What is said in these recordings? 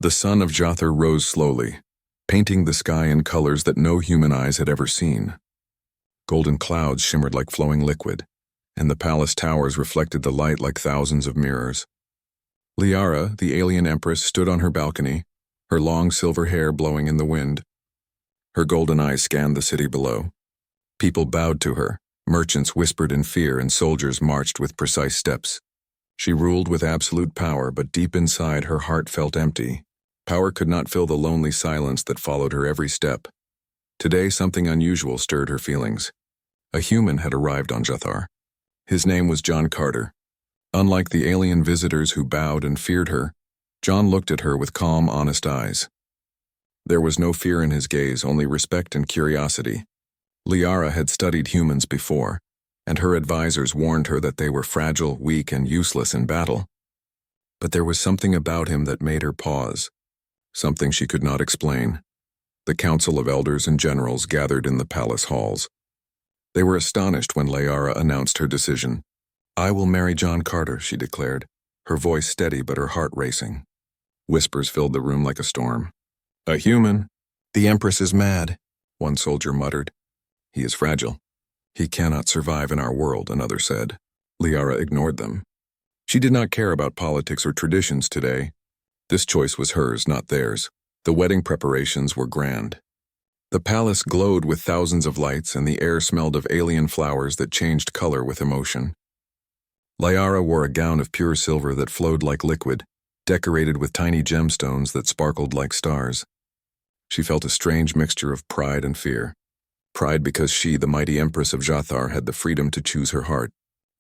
The sun of Jothar rose slowly, painting the sky in colors that no human eyes had ever seen. Golden clouds shimmered like flowing liquid, and the palace towers reflected the light like thousands of mirrors. Liara, the alien empress, stood on her balcony, her long silver hair blowing in the wind. Her golden eyes scanned the city below. People bowed to her, merchants whispered in fear, and soldiers marched with precise steps. She ruled with absolute power, but deep inside her heart felt empty. Power could not fill the lonely silence that followed her every step. Today something unusual stirred her feelings. A human had arrived on Jothar. His name was John Carter. Unlike the alien visitors who bowed and feared her, John looked at her with calm, honest eyes. There was no fear in his gaze, only respect and curiosity. Liara had studied humans before, and her advisors warned her that they were fragile, weak, and useless in battle. But there was something about him that made her pause, something she could not explain. The council of elders and generals gathered in the palace halls. They were astonished when Liara announced her decision. "I will marry John Carter," she declared, her voice steady but her heart racing. Whispers filled the room like a storm. "A human? The Empress is mad," one soldier muttered. "He is fragile. He cannot survive in our world," another said. Liara ignored them. She did not care about politics or traditions today. This choice was hers, not theirs. The wedding preparations were grand. The palace glowed with thousands of lights, and the air smelled of alien flowers that changed color with emotion. Liara wore a gown of pure silver that flowed like liquid, decorated with tiny gemstones that sparkled like stars. She felt a strange mixture of pride and fear. Pride because she, the mighty Empress of Jothar, had the freedom to choose her heart.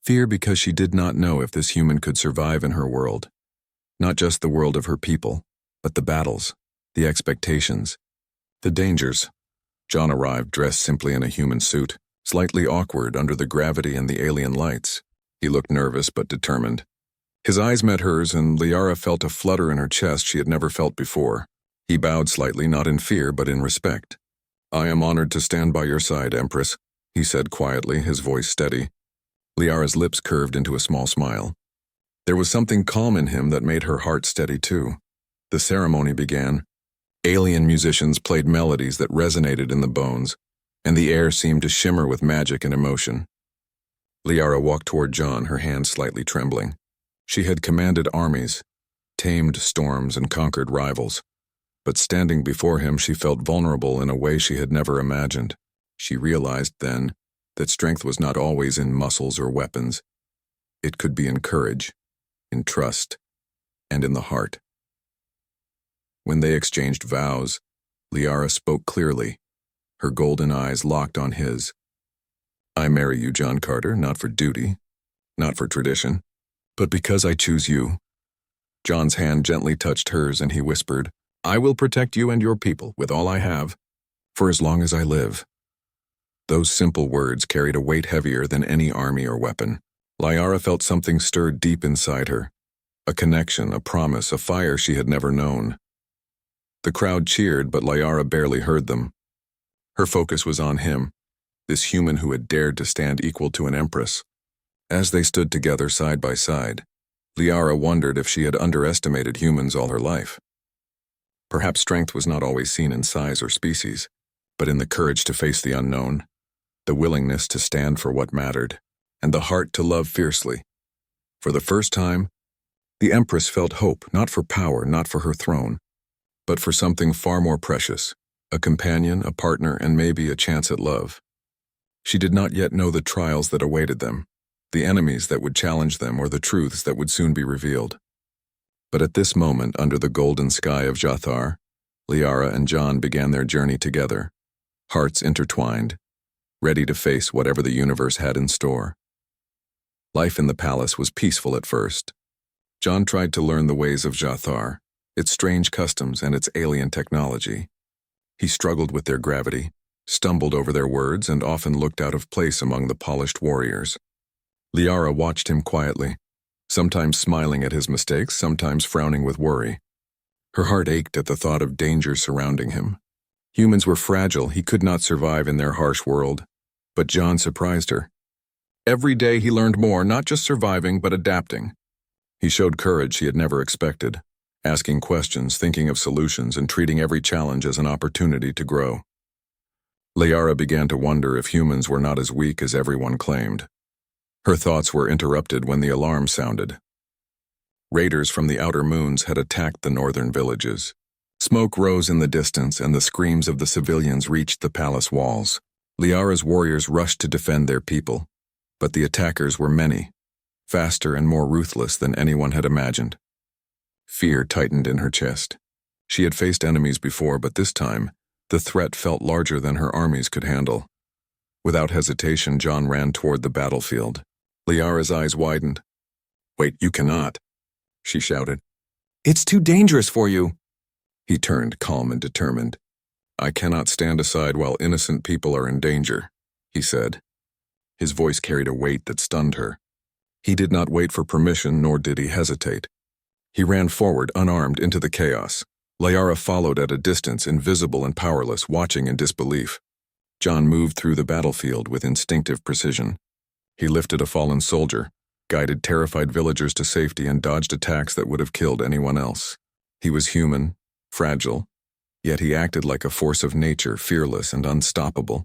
Fear because she did not know if this human could survive in her world. Not just the world of her people, but the battles, the expectations, the dangers. John arrived dressed simply in a human suit, slightly awkward under the gravity and the alien lights. He looked nervous but determined. His eyes met hers, and Liara felt a flutter in her chest she had never felt before. He bowed slightly, not in fear but in respect. "I am honored to stand by your side, Empress," he said quietly, his voice steady. Liara's lips curved into a small smile. There was something calm in him that made her heart steady too. The ceremony began. Alien musicians played melodies that resonated in the bones, and the air seemed to shimmer with magic and emotion. Liara walked toward John, her hands slightly trembling. She had commanded armies, tamed storms, and conquered rivals. But standing before him, she felt vulnerable in a way she had never imagined. She realized then that strength was not always in muscles or weapons. It could be in courage, in trust, and in the heart. When they exchanged vows, Liara spoke clearly, her golden eyes locked on his. "I marry you, John Carter, not for duty, not for tradition, but because I choose you." John's hand gently touched hers, and he whispered, "I will protect you and your people with all I have, for as long as I live." Those simple words carried a weight heavier than any army or weapon. Liara felt something stirred deep inside her, a connection, a promise, a fire she had never known. The crowd cheered, but Liara barely heard them. Her focus was on him, this human who had dared to stand equal to an empress. As they stood together side by side, Liara wondered if she had underestimated humans all her life. Perhaps strength was not always seen in size or species, but in the courage to face the unknown, the willingness to stand for what mattered, and the heart to love fiercely. For the first time, the Empress felt hope, not for power, not for her throne, but for something far more precious, a companion, a partner, and maybe a chance at love. She did not yet know the trials that awaited them, the enemies that would challenge them, or the truths that would soon be revealed. But at this moment, under the golden sky of Jothar, Liara and John began their journey together, hearts intertwined, ready to face whatever the universe had in store. Life in the palace was peaceful at first. John tried to learn the ways of Jothar, its strange customs and its alien technology. He struggled with their gravity, stumbled over their words, and often looked out of place among the polished warriors. Liara watched him quietly, sometimes smiling at his mistakes, sometimes frowning with worry. Her heart ached at the thought of danger surrounding him. Humans were fragile, he could not survive in their harsh world. But John surprised her. Every day he learned more, not just surviving, but adapting. He showed courage he had never expected, asking questions, thinking of solutions, and treating every challenge as an opportunity to grow. Liara began to wonder if humans were not as weak as everyone claimed. Her thoughts were interrupted when the alarm sounded. Raiders from the outer moons had attacked the northern villages. Smoke rose in the distance, and the screams of the civilians reached the palace walls. Liara's warriors rushed to defend their people, but the attackers were many, faster and more ruthless than anyone had imagined. Fear tightened in her chest. She had faced enemies before, but this time, the threat felt larger than her armies could handle. Without hesitation, John ran toward the battlefield. Liara's eyes widened. "Wait, you cannot," she shouted. "It's too dangerous for you." He turned, calm and determined. "I cannot stand aside while innocent people are in danger," he said. His voice carried a weight that stunned her. He did not wait for permission, nor did he hesitate. He ran forward, unarmed, into the chaos. Liara followed at a distance, invisible and powerless, watching in disbelief. John moved through the battlefield with instinctive precision. He lifted a fallen soldier, guided terrified villagers to safety, and dodged attacks that would have killed anyone else. He was human, fragile, yet he acted like a force of nature, fearless and unstoppable.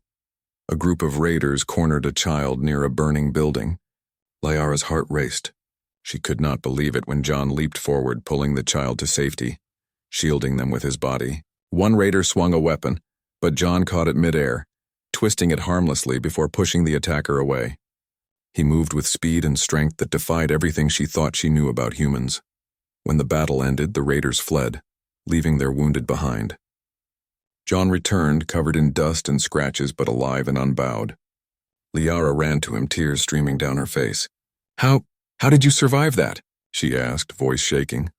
A group of raiders cornered a child near a burning building. Liara's heart raced. She could not believe it when John leaped forward, pulling the child to safety, shielding them with his body. One raider swung a weapon, but John caught it midair, twisting it harmlessly before pushing the attacker away. He moved with speed and strength that defied everything she thought she knew about humans. When the battle ended, the raiders fled, leaving their wounded behind. John returned, covered in dust and scratches but alive and unbowed. Liara ran to him, tears streaming down her face. How did you survive that?" she asked, voice shaking.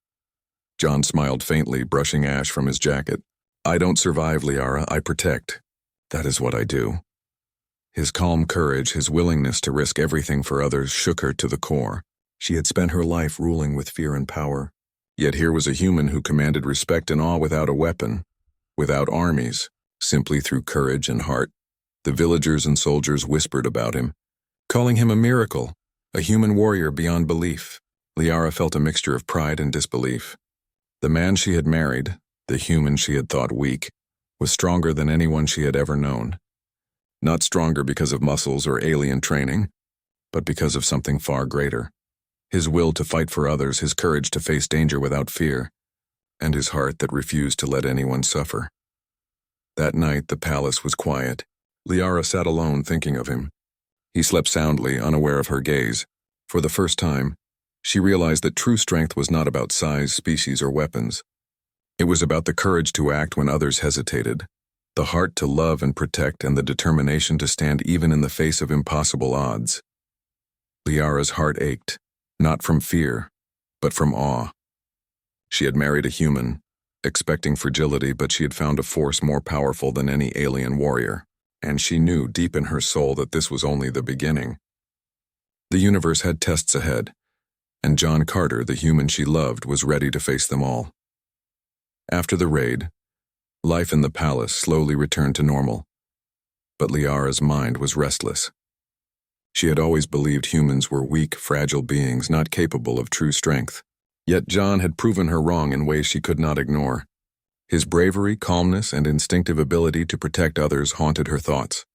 John smiled faintly, brushing ash from his jacket. "I don't survive, Liara, I protect. That is what I do." His calm courage, his willingness to risk everything for others, shook her to the core. She had spent her life ruling with fear and power. Yet here was a human who commanded respect and awe without a weapon, without armies, simply through courage and heart. The villagers and soldiers whispered about him, calling him a miracle, a human warrior beyond belief. Liara felt a mixture of pride and disbelief. The man she had married, the human she had thought weak, was stronger than anyone she had ever known. Not stronger because of muscles or alien training, but because of something far greater. His will to fight for others, his courage to face danger without fear, and his heart that refused to let anyone suffer. That night, the palace was quiet. Liara sat alone thinking of him. He slept soundly, unaware of her gaze. For the first time, she realized that true strength was not about size, species, or weapons. It was about the courage to act when others hesitated, the heart to love and protect, and the determination to stand even in the face of impossible odds. Liara's heart ached, not from fear, but from awe. She had married a human, expecting fragility, but she had found a force more powerful than any alien warrior, and she knew deep in her soul that this was only the beginning. The universe had tests ahead, and John Carter, the human she loved, was ready to face them all. After the raid, life in the palace slowly returned to normal, but Liara's mind was restless. She had always believed humans were weak, fragile beings not capable of true strength. Yet John had proven her wrong in ways she could not ignore. His bravery, calmness, and instinctive ability to protect others haunted her thoughts.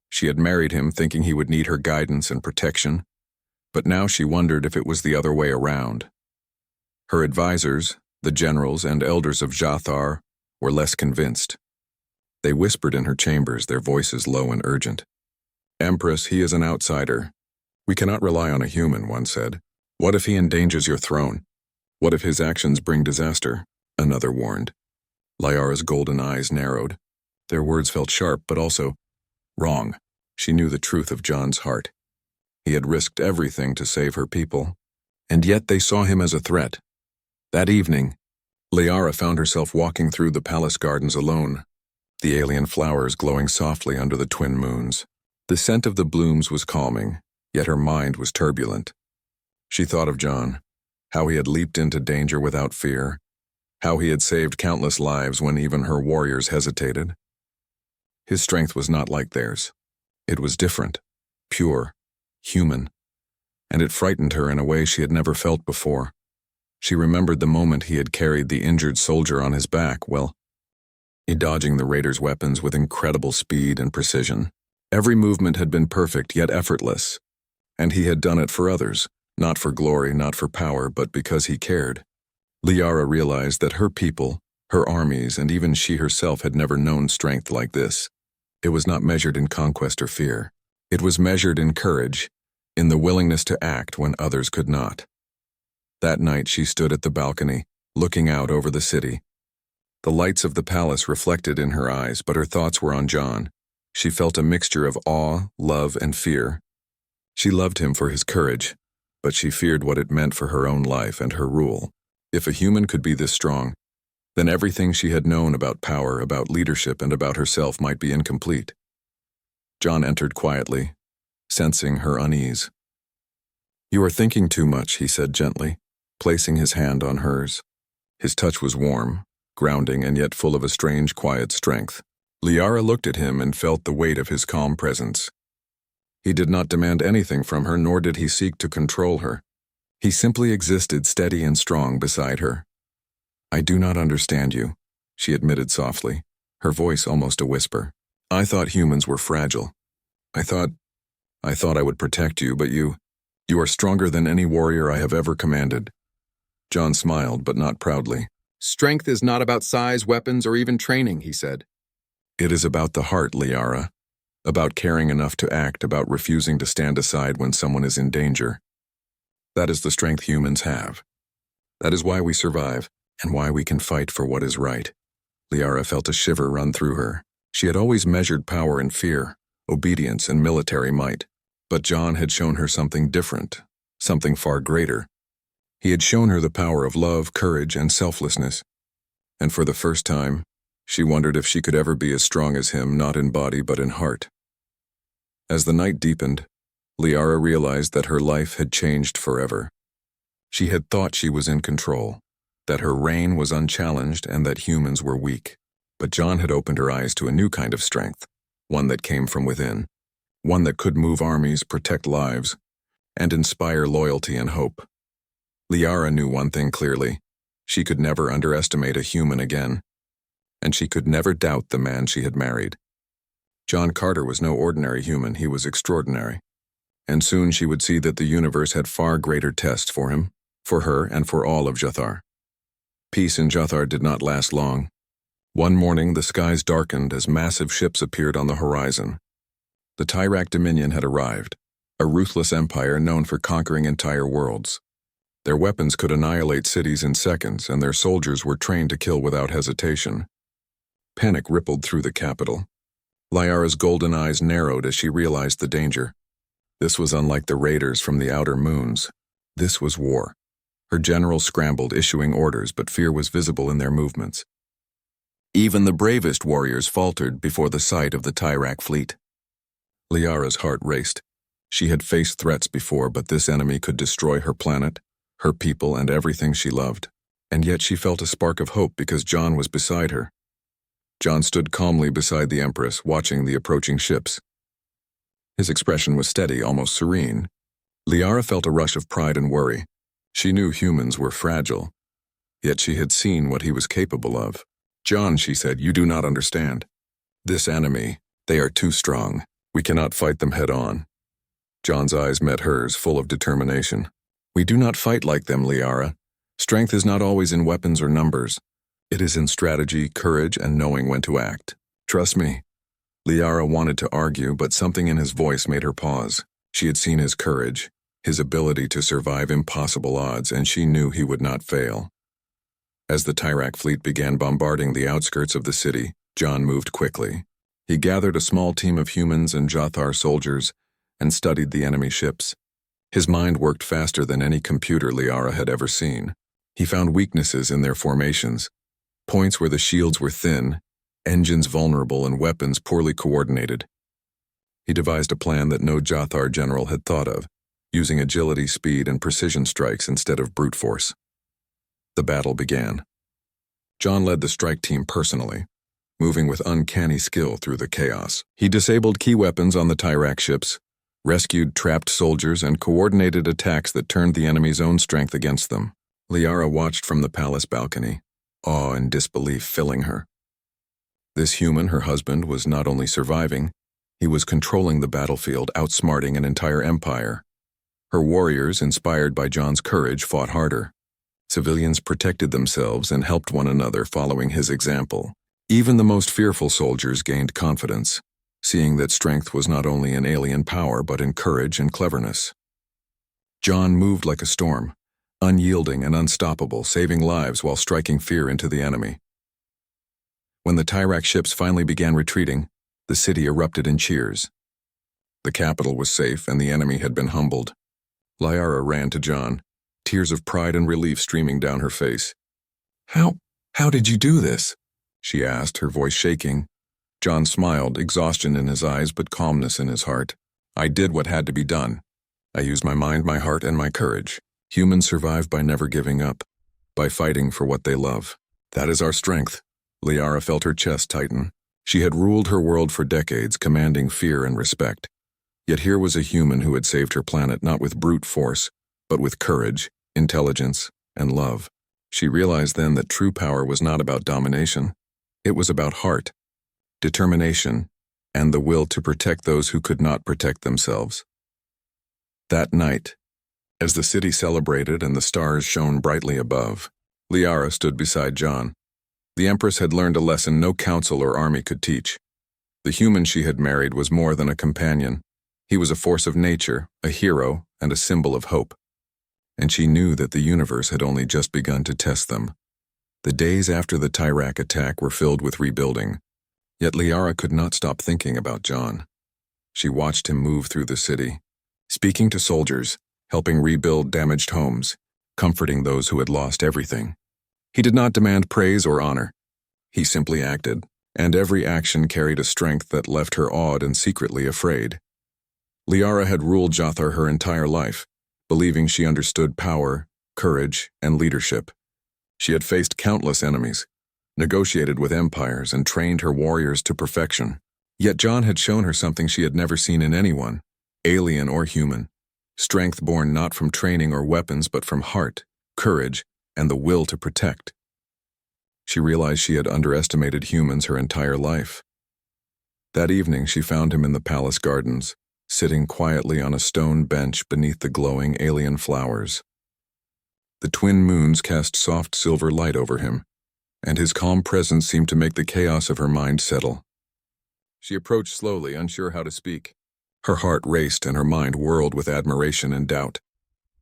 She had married him thinking he would need her guidance and protection, but now she wondered if it was the other way around. Her advisors, the generals and elders of Jathar, were less convinced. They whispered in her chambers, their voices low and urgent. "Empress, he is an outsider. We cannot rely on a human," one said. "What if he endangers your throne? What if his actions bring disaster?" another warned. Liara's golden eyes narrowed. Their words felt sharp, but also wrong. She knew the truth of John's heart. He had risked everything to save her people, and yet they saw him as a threat. That evening, Liara found herself walking through the palace gardens alone, the alien flowers glowing softly under the twin moons. The scent of the blooms was calming, yet her mind was turbulent. She thought of John, how he had leaped into danger without fear, how he had saved countless lives when even her warriors hesitated. His strength was not like theirs. It was different, pure, human, and it frightened her in a way she had never felt before. She remembered the moment he had carried the injured soldier on his back, he dodging the raiders' weapons with incredible speed and precision. Every movement had been perfect yet effortless, and he had done it for others, not for glory, not for power, but because he cared. Liara realized that her people, her armies, and even she herself had never known strength like this. It was not measured in conquest or fear. It was measured in courage, in the willingness to act when others could not. That night she stood at the balcony, looking out over the city. The lights of the palace reflected in her eyes, but her thoughts were on John. She felt a mixture of awe, love, and fear. She loved him for his courage, but she feared what it meant for her own life and her rule. If a human could be this strong, then everything she had known about power, about leadership, and about herself might be incomplete. John entered quietly, sensing her unease. "You are thinking too much," he said gently, placing his hand on hers. His touch was warm, grounding, and yet full of a strange, quiet strength. Liara looked at him and felt the weight of his calm presence. He did not demand anything from her, nor did he seek to control her. He simply existed steady and strong beside her. "I do not understand you," she admitted softly, her voice almost a whisper. "I thought humans were fragile. I thought I would protect you, but you are stronger than any warrior I have ever commanded." John smiled, but not proudly. "Strength is not about size, weapons, or even training," he said. "It is about the heart, Liara. About caring enough to act, about refusing to stand aside when someone is in danger. That is the strength humans have. That is why we survive, and why we can fight for what is right." Liara felt a shiver run through her. She had always measured power in fear, obedience, and military might. But John had shown her something different, something far greater. He had shown her the power of love, courage, and selflessness. And for the first time, she wondered if she could ever be as strong as him, not in body but in heart. As the night deepened, Liara realized that her life had changed forever. She had thought she was in control, that her reign was unchallenged and that humans were weak. But John had opened her eyes to a new kind of strength, one that came from within, one that could move armies, protect lives, and inspire loyalty and hope. Liara knew one thing clearly: she could never underestimate a human again, and she could never doubt the man she had married. John Carter was no ordinary human, he was extraordinary. And soon she would see that the universe had far greater tests for him, for her, and for all of Jathar. Peace in Jathar did not last long. One morning, the skies darkened as massive ships appeared on the horizon. The Tyrak Dominion had arrived, a ruthless empire known for conquering entire worlds. Their weapons could annihilate cities in seconds, and their soldiers were trained to kill without hesitation. Panic rippled through the capital. Liara's golden eyes narrowed as she realized the danger. This was unlike the raiders from the outer moons. This was war. Her generals scrambled, issuing orders, but fear was visible in their movements. Even the bravest warriors faltered before the sight of the Tyrak fleet. Liara's heart raced. She had faced threats before, but this enemy could destroy her planet, her people, and everything she loved. And yet she felt a spark of hope because John was beside her. John stood calmly beside the Empress, watching the approaching ships. His expression was steady, almost serene. Liara felt a rush of pride and worry. She knew humans were fragile, yet she had seen what he was capable of. "John," she said, "you do not understand. This enemy, they are too strong. We cannot fight them head on." John's eyes met hers, full of determination. "We do not fight like them, Liara. Strength is not always in weapons or numbers. It is in strategy, courage, and knowing when to act. Trust me." Liara wanted to argue, but something in his voice made her pause. She had seen his courage, his ability to survive impossible odds, and she knew he would not fail. As the Tyrak fleet began bombarding the outskirts of the city, John moved quickly. He gathered a small team of humans and Jathar soldiers and studied the enemy ships. His mind worked faster than any computer Liara had ever seen. He found weaknesses in their formations, points where the shields were thin, engines vulnerable, and weapons poorly coordinated. He devised a plan that no Jathar general had thought of, using agility, speed, and precision strikes instead of brute force. The battle began. John led the strike team personally, moving with uncanny skill through the chaos. He disabled key weapons on the Tyrak ships, rescued trapped soldiers, and coordinated attacks that turned the enemy's own strength against them. Liara watched from the palace balcony, awe and disbelief filling her. This human, her husband, was not only surviving, he was controlling the battlefield, outsmarting an entire empire. Her warriors, inspired by John's courage, fought harder. Civilians protected themselves and helped one another following his example. Even the most fearful soldiers gained confidence, seeing that strength was not only in alien power but in courage and cleverness. John moved like a storm, unyielding and unstoppable, saving lives while striking fear into the enemy. When the Tyrak ships finally began retreating, the city erupted in cheers. The capital was safe and the enemy had been humbled. Liara ran to John, tears of pride and relief streaming down her face. How did you do this?" she asked, her voice shaking. John smiled, exhaustion in his eyes but calmness in his heart. "I did what had to be done. I used my mind, my heart, and my courage. Humans survive by never giving up, by fighting for what they love. That is our strength." Liara felt her chest tighten. She had ruled her world for decades, commanding fear and respect. Yet here was a human who had saved her planet not with brute force, but with courage, intelligence, and love. She realized then that true power was not about domination. It was about heart, determination, and the will to protect those who could not protect themselves. That night, as the city celebrated and the stars shone brightly above, Liara stood beside John. The Empress had learned a lesson no council or army could teach. The human she had married was more than a companion. He was a force of nature, a hero, and a symbol of hope. And she knew that the universe had only just begun to test them. The days after the Tyrak attack were filled with rebuilding, yet Liara could not stop thinking about John. She watched him move through the city, speaking to soldiers, helping rebuild damaged homes, comforting those who had lost everything. He did not demand praise or honor. He simply acted, and every action carried a strength that left her awed and secretly afraid. Liara had ruled Jathar her entire life, believing she understood power, courage, and leadership. She had faced countless enemies, negotiated with empires, and trained her warriors to perfection. Yet John had shown her something she had never seen in anyone, alien or human. Strength born not from training or weapons but from heart, courage, and the will to protect. She realized she had underestimated humans her entire life. That evening she found him in the palace gardens, sitting quietly on a stone bench beneath the glowing alien flowers. The twin moons cast soft silver light over him, and his calm presence seemed to make the chaos of her mind settle. She approached slowly, unsure how to speak. Her heart raced and her mind whirled with admiration and doubt.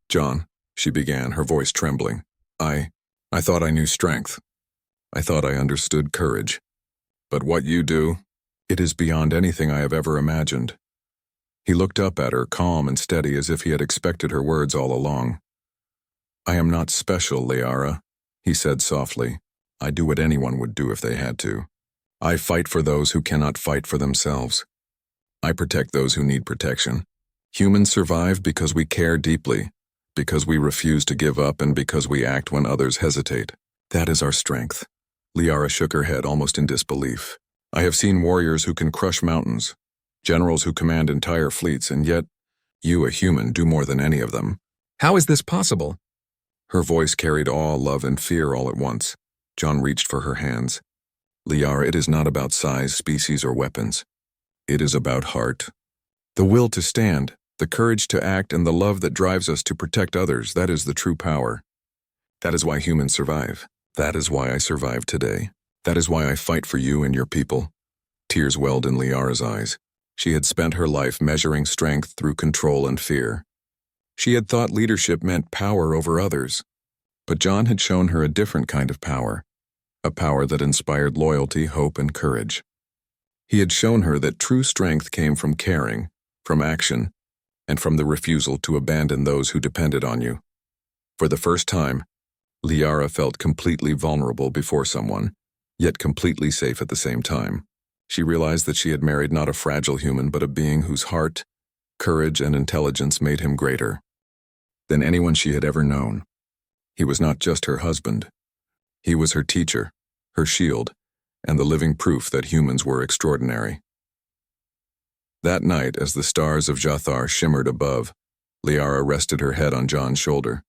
"John," she began, her voice trembling, I thought I knew strength. I thought I understood courage. But what you do, it is beyond anything I have ever imagined." He looked up at her, calm and steady, as if he had expected her words all along. "I am not special, Liara," he said softly. "I do what anyone would do if they had to. I fight for those who cannot fight for themselves. I protect those who need protection. Humans survive because we care deeply, because we refuse to give up, and because we act when others hesitate. That is our strength." Liara shook her head, almost in disbelief. "I have seen warriors who can crush mountains, generals who command entire fleets, and yet, you, a human, do more than any of them." How is this possible? Her voice carried awe, love, and fear all at once. John reached for her hands. "Liara, it is not about size, species, or weapons. It is about heart. The will to stand, the courage to act, and the love that drives us to protect others, that is the true power. That is why humans survive. That is why I survive today. That is why I fight for you and your people." Tears welled in Liara's eyes. She had spent her life measuring strength through control and fear. She had thought leadership meant power over others. But John had shown her a different kind of power, a power that inspired loyalty, hope, and courage. He had shown her that true strength came from caring, from action, and from the refusal to abandon those who depended on you. For the first time, Liara felt completely vulnerable before someone, yet completely safe at the same time. She realized that she had married not a fragile human, but a being whose heart, courage, and intelligence made him greater than anyone she had ever known. He was not just her husband. He was her teacher, her shield, and the living proof that humans were extraordinary. That night, as the stars of Jathar shimmered above, Liara rested her head on John's shoulder.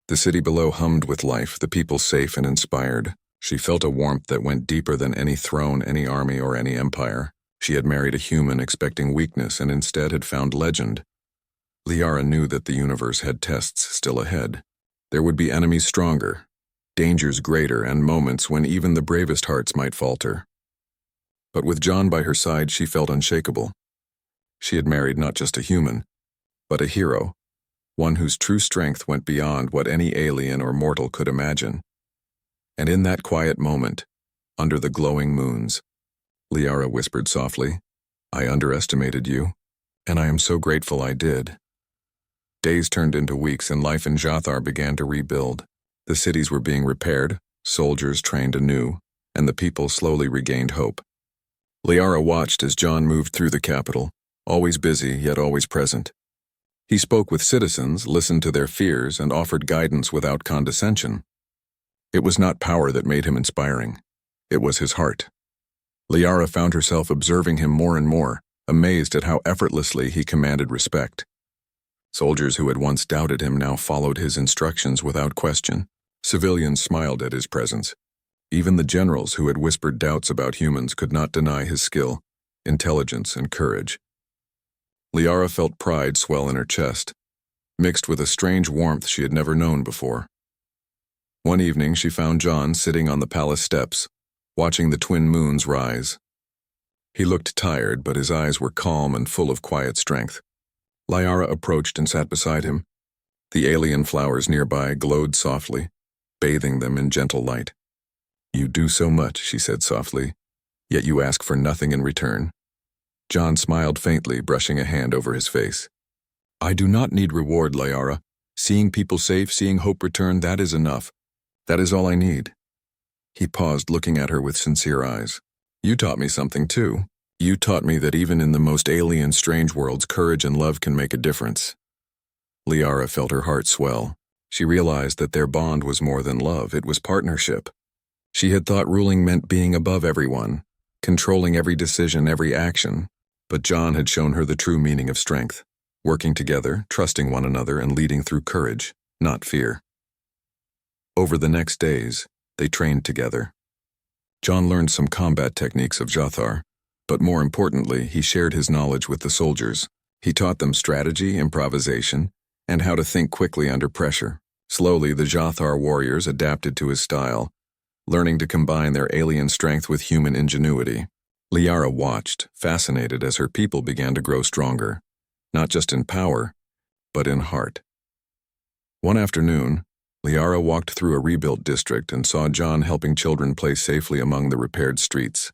The city below hummed with life, the people safe and inspired. She felt a warmth that went deeper than any throne, any army, or any empire. She had married a human expecting weakness and instead had found legend. Liara knew that the universe had tests still ahead. There would be enemies stronger, dangers greater, and moments when even the bravest hearts might falter. But with John by her side, she felt unshakable. She had married not just a human, but a hero, one whose true strength went beyond what any alien or mortal could imagine. And in that quiet moment, under the glowing moons, Liara whispered softly, "I underestimated you, and I am so grateful I did." Days turned into weeks and life in Jathar began to rebuild. The cities were being repaired, soldiers trained anew, and the people slowly regained hope. Liara watched as John moved through the capital, always busy yet always present. He spoke with citizens, listened to their fears, and offered guidance without condescension. It was not power that made him inspiring. It was his heart. Liara found herself observing him more and more, amazed at how effortlessly he commanded respect. Soldiers who had once doubted him now followed his instructions without question. Civilians smiled at his presence. Even the generals who had whispered doubts about humans could not deny his skill, intelligence, and courage. Liara felt pride swell in her chest, mixed with a strange warmth she had never known before. One evening she found John sitting on the palace steps, watching the twin moons rise. He looked tired, but his eyes were calm and full of quiet strength. Liara approached and sat beside him. The alien flowers nearby glowed softly, bathing them in gentle light. "You do so much," she said softly, "yet you ask for nothing in return." John smiled faintly, brushing a hand over his face. "I do not need reward, Liara. Seeing people safe, seeing hope return, that is enough. That is all I need." He paused, looking at her with sincere eyes. "You taught me something, too. You taught me that even in the most alien, strange worlds, courage and love can make a difference." Liara felt her heart swell. She realized that their bond was more than love, it was partnership. She had thought ruling meant being above everyone, controlling every decision, every action. But John had shown her the true meaning of strength, working together, trusting one another, and leading through courage, not fear. Over the next days, they trained together. John learned some combat techniques of Jathar, but more importantly, he shared his knowledge with the soldiers. He taught them strategy, improvisation, and how to think quickly under pressure. Slowly, the Jathar warriors adapted to his style, learning to combine their alien strength with human ingenuity. Liara watched, fascinated as her people began to grow stronger, not just in power, but in heart. One afternoon, Liara walked through a rebuilt district and saw John helping children play safely among the repaired streets.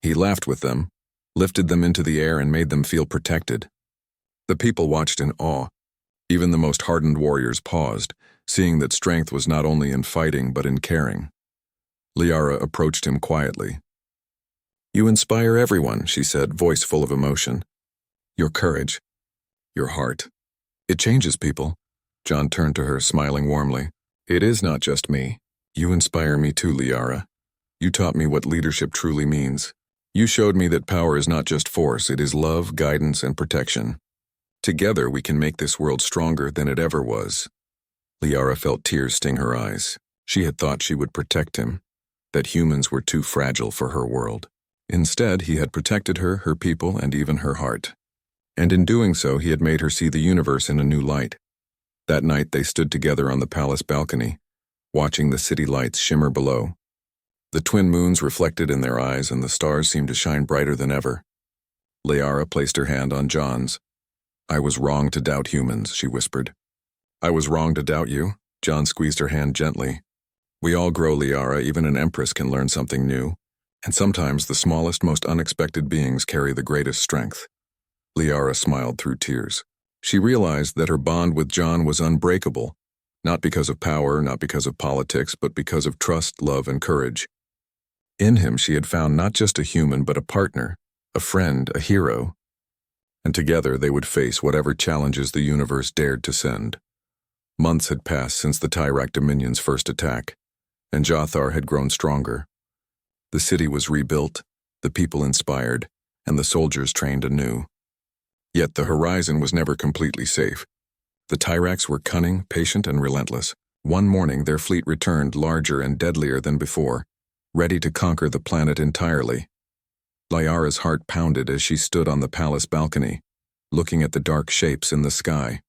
He laughed with them, lifted them into the air, and made them feel protected. The people watched in awe. Even the most hardened warriors paused, seeing that strength was not only in fighting but in caring. Liara approached him quietly. "You inspire everyone," she said, voice full of emotion. "Your courage, your heart. It changes people." John turned to her, smiling warmly. "It is not just me. You inspire me too, Liara. You taught me what leadership truly means. You showed me that power is not just force, it is love, guidance, and protection. Together we can make this world stronger than it ever was." Liara felt tears sting her eyes. She had thought she would protect him, that humans were too fragile for her world. Instead, he had protected her, her people, and even her heart. And in doing so, he had made her see the universe in a new light. That night, they stood together on the palace balcony, watching the city lights shimmer below. The twin moons reflected in their eyes, and the stars seemed to shine brighter than ever. Liara placed her hand on John's. "I was wrong to doubt humans," she whispered. "I was wrong to doubt you." John squeezed her hand gently. "We all grow, Liara. Even an Empress can learn something new. And sometimes the smallest, most unexpected beings carry the greatest strength." Liara smiled through tears. She realized that her bond with John was unbreakable, not because of power, not because of politics, but because of trust, love, and courage. In him, she had found not just a human, but a partner, a friend, a hero. And together they would face whatever challenges the universe dared to send. Months had passed since the Tyrak Dominion's first attack, and Jathar had grown stronger. The city was rebuilt, the people inspired, and the soldiers trained anew. Yet the horizon was never completely safe. The Tyrax were cunning, patient, and relentless. One morning, their fleet returned larger and deadlier than before, ready to conquer the planet entirely. Liara's heart pounded as she stood on the palace balcony, looking at the dark shapes in the sky.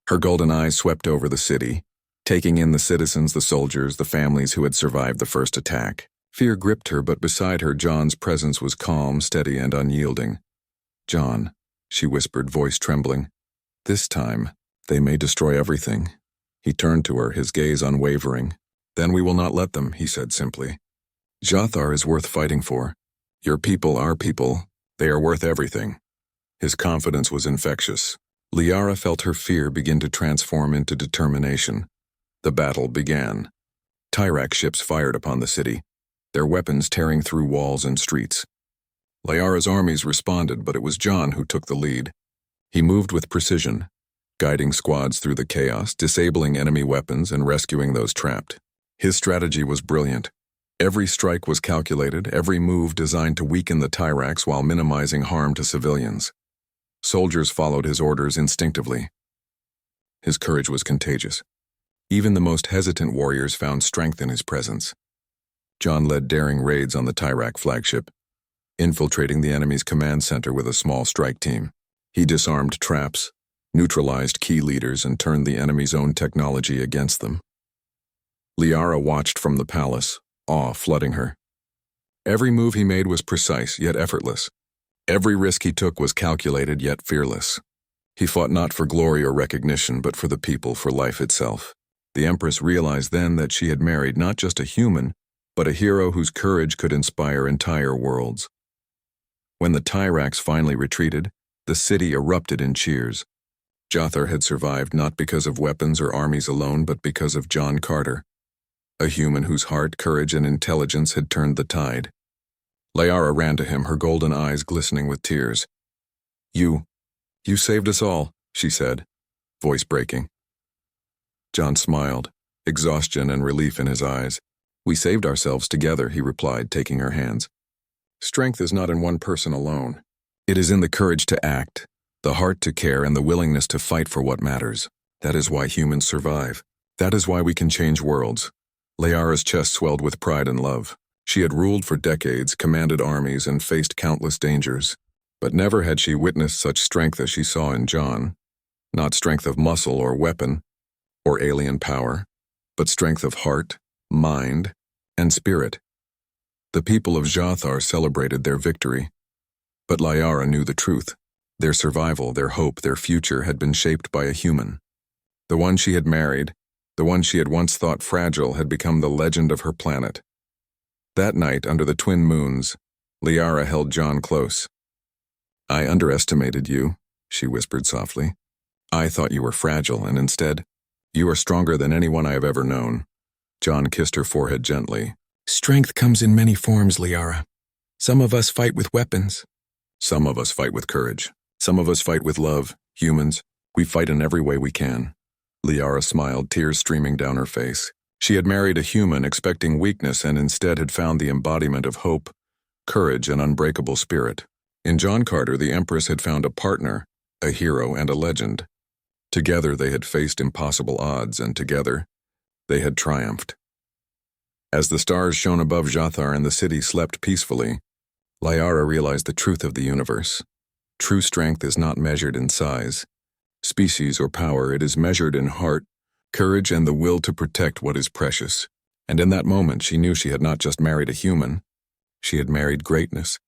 Her golden eyes swept over the city, taking in the citizens, the soldiers, the families who had survived the first attack. Fear gripped her, but beside her, John's presence was calm, steady, and unyielding. "John," she whispered, voice trembling. "This time, they may destroy everything." He turned to her, his gaze unwavering. "Then we will not let them," he said simply. "Jathar is worth fighting for. Your people, our people, they are worth everything." His confidence was infectious. Liara felt her fear begin to transform into determination. The battle began. Tyrax ships fired upon the city, their weapons tearing through walls and streets. Liara's armies responded, but it was John who took the lead. He moved with precision, guiding squads through the chaos, disabling enemy weapons and rescuing those trapped. His strategy was brilliant. Every strike was calculated, every move designed to weaken the Tyrax while minimizing harm to civilians. Soldiers followed his orders instinctively. His courage was contagious. Even the most hesitant warriors found strength in his presence. John led daring raids on the Tyrax flagship, infiltrating the enemy's command center with a small strike team. He disarmed traps, neutralized key leaders, and turned the enemy's own technology against them. Liara watched from the palace, awe flooding her. Every move he made was precise, yet effortless. Every risk he took was calculated, yet fearless. He fought not for glory or recognition, but for the people, for life itself. The Empress realized then that she had married not just a human, but a hero whose courage could inspire entire worlds. When the Tyrax finally retreated, the city erupted in cheers. Jathar had survived not because of weapons or armies alone, but because of John Carter, a human whose heart, courage, and intelligence had turned the tide. Liara ran to him, her golden eyes glistening with tears. You saved us all," she said, voice breaking. John smiled, exhaustion and relief in his eyes. "We saved ourselves together," he replied, taking her hands. "Strength is not in one person alone. It is in the courage to act, the heart to care, and the willingness to fight for what matters. That is why humans survive. That is why we can change worlds." Liara's chest swelled with pride and love. She had ruled for decades, commanded armies, and faced countless dangers. But never had she witnessed such strength as she saw in John. Not strength of muscle or weapon, or alien power, but strength of heart, mind, and spirit. The people of Jathar celebrated their victory. But Liara knew the truth. Their survival, their hope, their future had been shaped by a human. The one she had married, the one she had once thought fragile, had become the legend of her planet. That night, under the twin moons, Liara held John close. "I underestimated you," she whispered softly. "I thought you were fragile, and instead, you are stronger than anyone I have ever known." John kissed her forehead gently. "Strength comes in many forms, Liara. Some of us fight with weapons. Some of us fight with courage. Some of us fight with love. Humans, we fight in every way we can." Liara smiled, tears streaming down her face. She had married a human, expecting weakness, and instead had found the embodiment of hope, courage, and unbreakable spirit. In John Carter, the Empress had found a partner, a hero, and a legend. Together they had faced impossible odds, and together they had triumphed. As the stars shone above Jathar and the city slept peacefully, Liara realized the truth of the universe. True strength is not measured in size, species, or power. It is measured in heart, courage, and the will to protect what is precious. And in that moment, she knew she had not just married a human. She had married greatness.